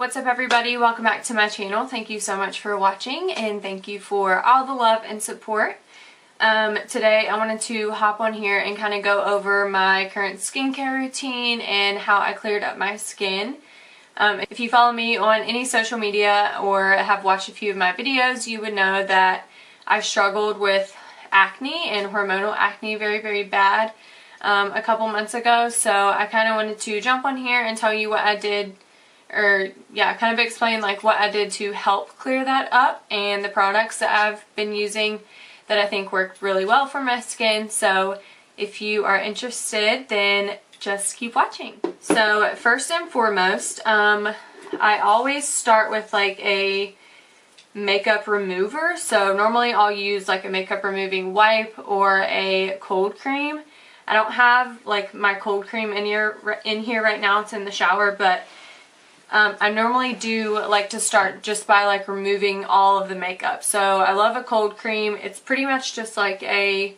What's up everybody? Welcome back to my channel. Thank you so much for watching and thank you for all the love and support. Today I wanted to hop on here and kind of go over my current skincare routine and how I cleared up my skin. If you follow me on any social media or have watched a few of my videos, you would know that I struggled with acne and hormonal acne very bad a couple months ago. So I kind of wanted to jump on here and tell you what I did, or yeah, kind of explain like what I did to help clear that up and the products that I've been using that I think worked really well for my skin. So if you are interested, then just keep watching. So first and foremost, I always start with like a makeup remover. So normally I'll use like a makeup removing wipe or a cold cream. I don't have like my cold cream in here right now. It's in the shower, but I normally do like to start just by like removing all of the makeup. So I love a cold cream. It's pretty much just like a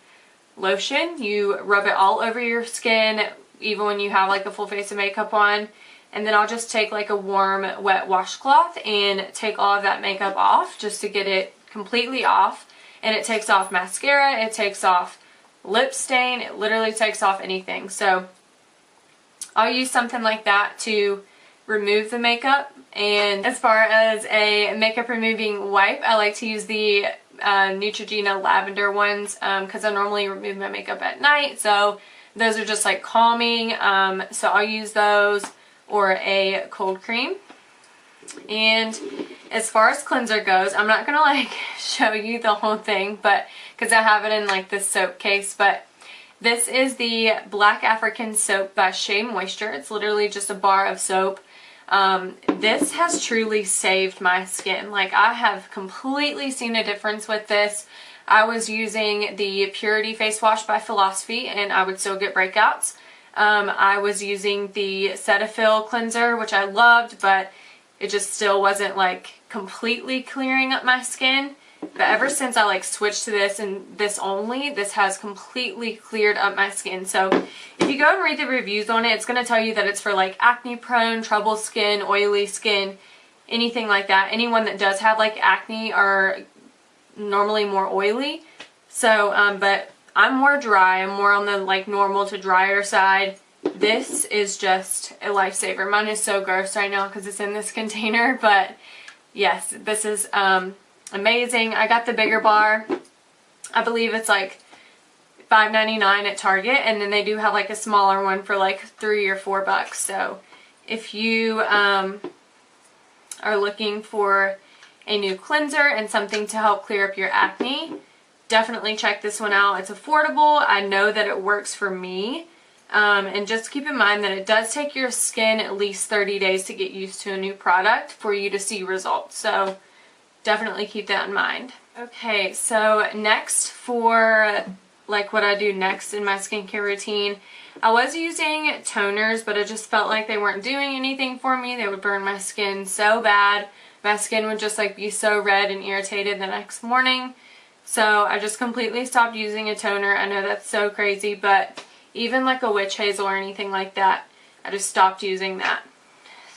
lotion. You rub it all over your skin, even when you have like a full face of makeup on. And then I'll just take like a warm wet washcloth and take all of that makeup off just to get it completely off. And it takes off mascara, it takes off lip stain, it literally takes off anything. So I'll use something like that to remove the makeup. And as far as a makeup removing wipe, I like to use the Neutrogena lavender ones because I normally remove my makeup at night, so those are just like calming. So I'll use those or a cold cream. And as far as cleanser goes, I'm not gonna like show you the whole thing, but because I have it in like this soap case, but this is the Black African soap by Shea Moisture. It's literally just a bar of soap. This has truly saved my skin. Like, I have completely seen a difference with this. I was using the Purity face wash by Philosophy and I would still get breakouts. I was using the Cetaphil cleanser, which I loved, but it just still wasn't like completely clearing up my skin. But ever since I like switched to this and this only, this has completely cleared up my skin. So if you go and read the reviews on it, it's going to tell you that it's for like acne prone, trouble skin, oily skin, anything like that. Anyone that does have like acne are normally more oily. So, but I'm more dry. I'm more on the like normal to drier side. This is just a lifesaver. Mine is so gross right now because it's in this container, but yes, this is amazing. I got the bigger bar. I believe it's like $5.99 at Target, and then they do have like a smaller one for like $3 or $4. So if you are looking for a new cleanser and something to help clear up your acne, definitely check this one out. It's affordable. I know that it works for me. And just keep in mind that it does take your skin at least 30 days to get used to a new product for you to see results. So definitely keep that in mind. Okay, so next for like what I do next in my skincare routine, I was using toners, but I just felt like they weren't doing anything for me. They would burn my skin so bad. My skin would just like be so red and irritated the next morning. So I just completely stopped using a toner. I know that's so crazy, but even like a witch hazel or anything like that, I just stopped using that.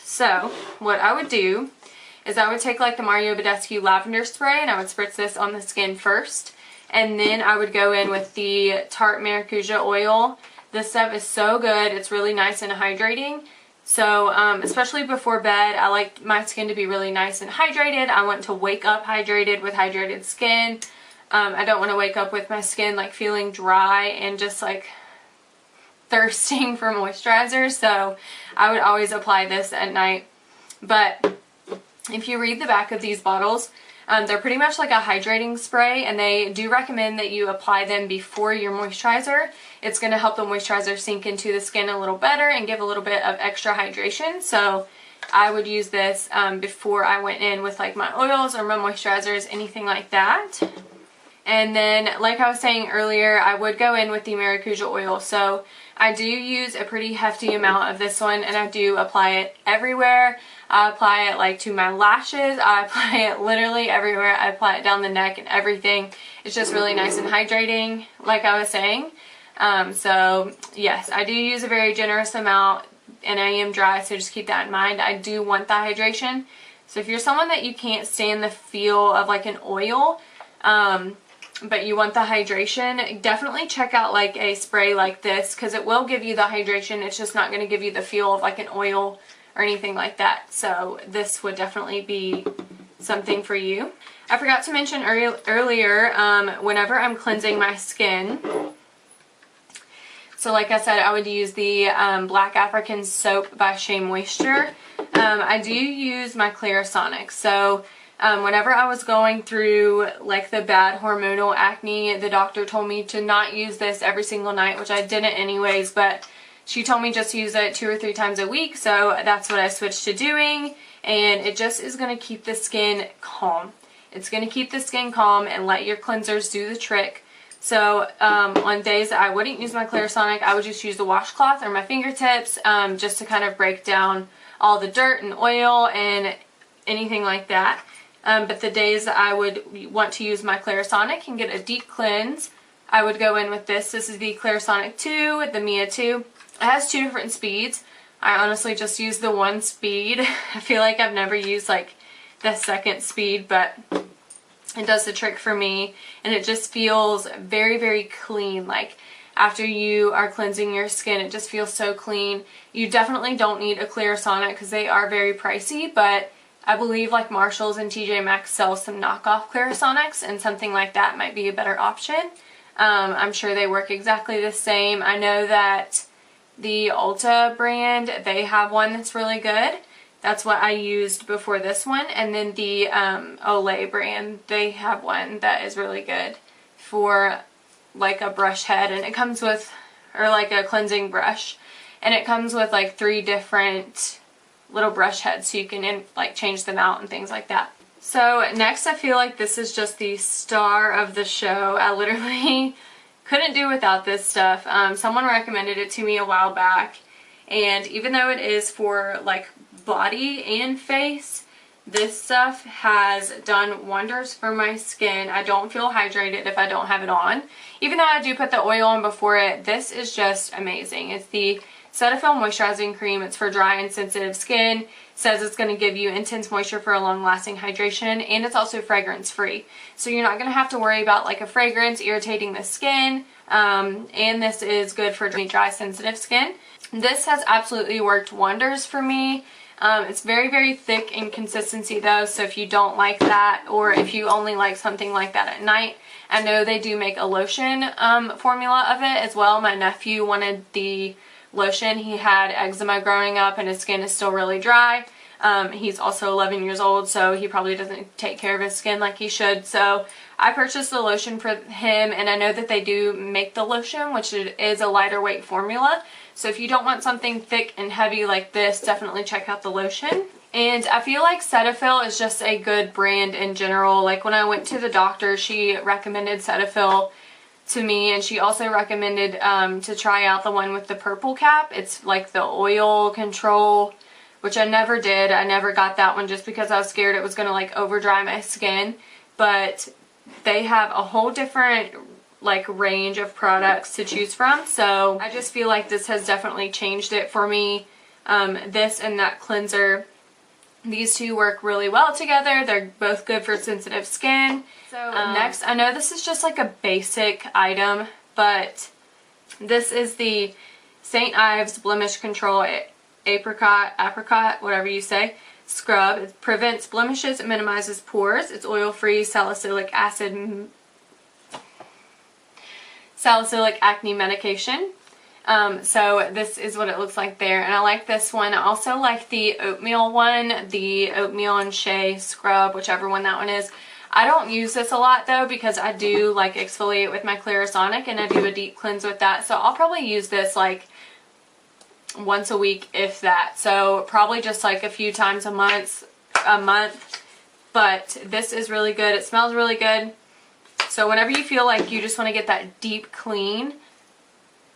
So what I would do is I would take like the Basdescu lavender spray and I would spritz this on the skin first. And then I would go in with the Tarte Maracuja Oil. This stuff is so good. It's really nice and hydrating. So especially before bed, I like my skin to be really nice and hydrated. I want to wake up hydrated with hydrated skin. I don't want to wake up with my skin like feeling dry and just like thirsting for moisturizer. So I would always apply this at night. But if you read the back of these bottles, they're pretty much like a hydrating spray, and they do recommend that you apply them before your moisturizer. It's going to help the moisturizer sink into the skin a little better and give a little bit of extra hydration. So I would use this before I went in with like my oils or my moisturizers, anything like that. And then, like I was saying earlier, I would go in with the Maracuja oil. So I do use a pretty hefty amount of this one, and I do apply it everywhere. I apply it like to my lashes. I apply it literally everywhere. I apply it down the neck and everything. It's just really nice and hydrating, like I was saying. So yes, I do use a very generous amount. and I am dry, so just keep that in mind. I do want the hydration. So if you're someone that you can't stand the feel of like an oil, but you want the hydration, definitely check out like a spray like this, because it will give you the hydration. It's just not going to give you the feel of like an oil or anything like that. So this would definitely be something for you. I forgot to mention earlier, whenever I'm cleansing my skin, so like I said, I would use the Black African Soap by Shea Moisture. I do use my Clarisonic. So whenever I was going through like the bad hormonal acne, the doctor told me to not use this every single night, which I didn't anyways, but she told me just to use it 2 or 3 times a week. So that's what I switched to doing, and it just is going to keep the skin calm. It's going to keep the skin calm and let your cleansers do the trick. So on days that I wouldn't use my Clarisonic, I would just use the washcloth or my fingertips just to kind of break down all the dirt and oil and anything like that. But the days that I would want to use my Clarisonic and get a deep cleanse, I would go in with this. This is the Clarisonic 2, the Mia 2. It has 2 different speeds. I honestly just use the 1 speed. I feel like I've never used like the 2nd speed, but it does the trick for me, and it just feels very, very clean. Like after you are cleansing your skin, it just feels so clean. You definitely don't need a Clarisonic because they are very pricey, but I believe like Marshalls and TJ Maxx sell some knockoff Clarisonics, and something like that might be a better option. I'm sure they work exactly the same. I know that the Ulta brand, they have one that's really good. That's what I used before this one. And then the Olay brand, they have one that is really good for like a brush head, and it comes with, or like a cleansing brush, and it comes with like 3 different little brush heads, so you can like change them out and things like that. So next, I feel like this is just the star of the show. I literally couldn't do without this stuff. Someone recommended it to me a while back, and even though it is for like body and face, this stuff has done wonders for my skin. I don't feel hydrated if I don't have it on. Even though I do put the oil on before it, this is just amazing. It's the Cetaphil Moisturizing Cream. It's for dry and sensitive skin. It says it's going to give you intense moisture for a long-lasting hydration, and it's also fragrance-free. So you're not going to have to worry about like a fragrance irritating the skin, and this is good for dry, sensitive skin. This has absolutely worked wonders for me. It's very, very thick in consistency though, so if you don't like that, or if you only like something like that at night, I know they do make a lotion formula of it as well. My nephew wanted the lotion. He had eczema growing up and his skin is still really dry. He's also 11 years old, so he probably doesn't take care of his skin like he should. So I purchased the lotion for him, and I know that they do make the lotion, which is a lighter weight formula. So if you don't want something thick and heavy like this, definitely check out the lotion. And I feel like Cetaphil is just a good brand in general. Like when I went to the doctor, she recommended Cetaphil to me, and she also recommended to try out the one with the purple cap. It's like the oil control, which I never did. I never got that one just because I was scared it was going to like over dry my skin. But they have a whole different like range of products to choose from, so I just feel like this has definitely changed it for me. This and that cleanser, these two work really well together. They're both good for sensitive skin. So next, I know this is just like a basic item, but this is the St. Ives Blemish Control Apricot, whatever you say, scrub. It prevents blemishes, it minimizes pores. It's oil-free, salicylic acne medication. So this is what it looks like there, and I like this one. I also like the oatmeal one, the oatmeal and Shea scrub, whichever one that one is. I don't use this a lot though, because I do like exfoliate with my Clarisonic, and I do a deep cleanse with that, so I'll probably use this like once a week, if that. So probably just like a few times a month, but this is really good. It smells really good. So whenever you feel like you just want to get that deep clean,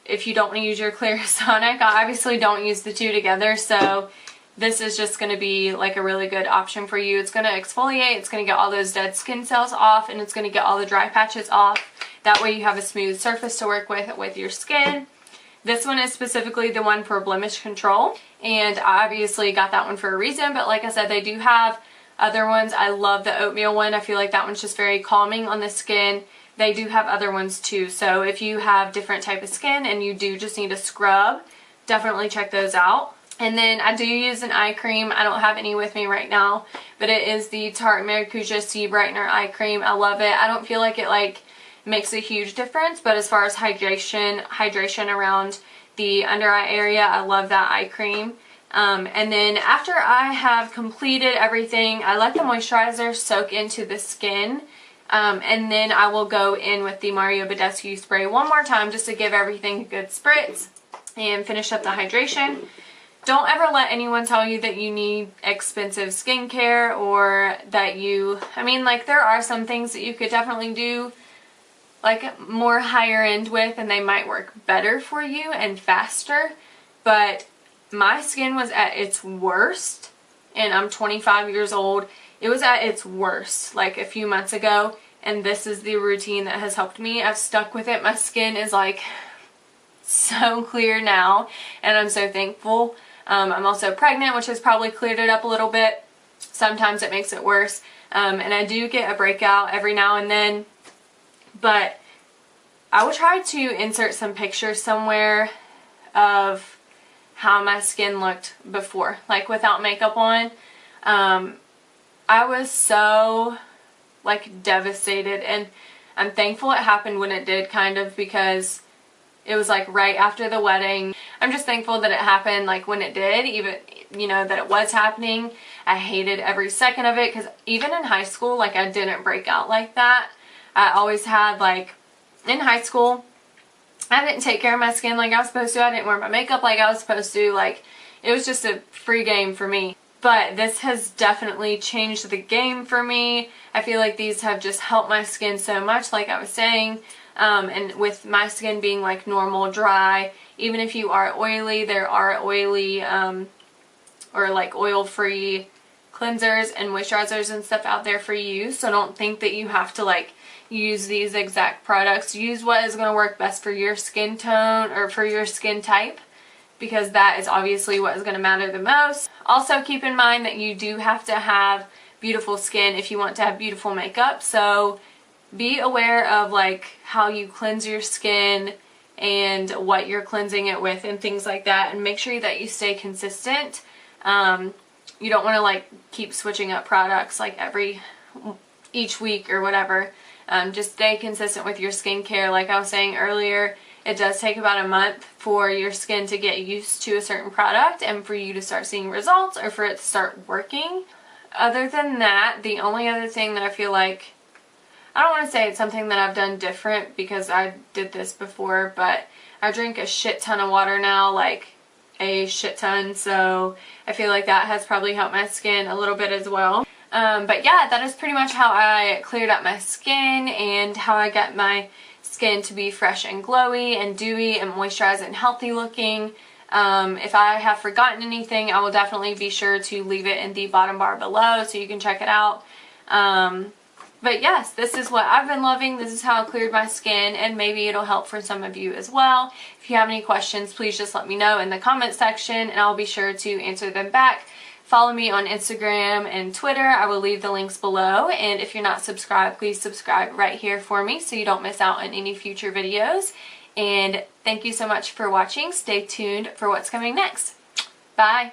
if you don't want to use your Clarisonic, I obviously don't use the two together, so this is just going to be like a really good option for you. It's going to exfoliate, it's going to get all those dead skin cells off, and it's going to get all the dry patches off. That way you have a smooth surface to work with your skin. This one is specifically the one for blemish control, and I obviously got that one for a reason, but like I said, they do have other ones. I love the oatmeal one. I feel like that one's just very calming on the skin. They do have other ones too, so if you have different type of skin and you do just need a scrub, definitely check those out. And then I do use an eye cream. I don't have any with me right now, but it is the Tarte Maracuja C-Brightener eye cream. I love it. I don't feel like it like makes a huge difference, but as far as hydration around the under eye area, I love that eye cream. And then after I have completed everything, I let the moisturizer soak into the skin. And then I will go in with the Basdescu spray one more time just to give everything a good spritz and finish up the hydration. Don't ever let anyone tell you that you need expensive skincare or that I mean, like, there are some things that you could definitely do like more higher end with and they might work better for you and faster, but my skin was at its worst, and I'm 25 years old. It was at its worst like a few months ago, and this is the routine that has helped me. I've stuck with it. My skin is like so clear now, and I'm so thankful. I'm also pregnant, which has probably cleared it up a little bit. Sometimes it makes it worse, and I do get a breakout every now and then, but I will try to insert some pictures somewhere of how my skin looked before, like without makeup on. I was so like devastated, and I'm thankful it happened when it did, kind of, because it was like right after the wedding. I'm just thankful that it happened like when it did, even, you know, that it was happening. I hated every second of it, because even in high school, like, I didn't break out like that. I always had, like, in high school, I didn't take care of my skin like I was supposed to. I didn't wear my makeup like I was supposed to. Like, it was just a free game for me. But this has definitely changed the game for me. I feel like these have just helped my skin so much, like I was saying. And with my skin being like normal, dry, even if you are oily, there are oily or like oil-free cleansers and moisturizers and stuff out there for you. So don't think that you have to like use these exact products. Use what is going to work best for your skin tone or for your skin type, because that is obviously what is going to matter the most. Also keep in mind that you do have to have beautiful skin if you want to have beautiful makeup. So be aware of like how you cleanse your skin and what you're cleansing it with and things like that, and make sure that you stay consistent. You don't want to like keep switching up products like each week or whatever. Just stay consistent with your skincare. Like I was saying earlier, it does take about a month for your skin to get used to a certain product and for you to start seeing results or for it to start working. Other than that, the only other thing that I feel like, I don't want to say it's something that I've done different because I did this before, but I drink a shit ton of water now, like a shit ton, so I feel like that has probably helped my skin a little bit as well. But yeah, that is pretty much how I cleared up my skin and how I got my skin to be fresh and glowy and dewy and moisturized and healthy looking. If I have forgotten anything, I will definitely be sure to leave it in the bottom bar below so you can check it out. But yes, this is what I've been loving. This is how I cleared my skin, and maybe it'll help for some of you as well. If you have any questions, please just let me know in the comment section and I'll be sure to answer them back. Follow me on Instagram and Twitter. I will leave the links below. And if you're not subscribed, please subscribe right here for me so you don't miss out on any future videos. And thank you so much for watching. Stay tuned for what's coming next. Bye.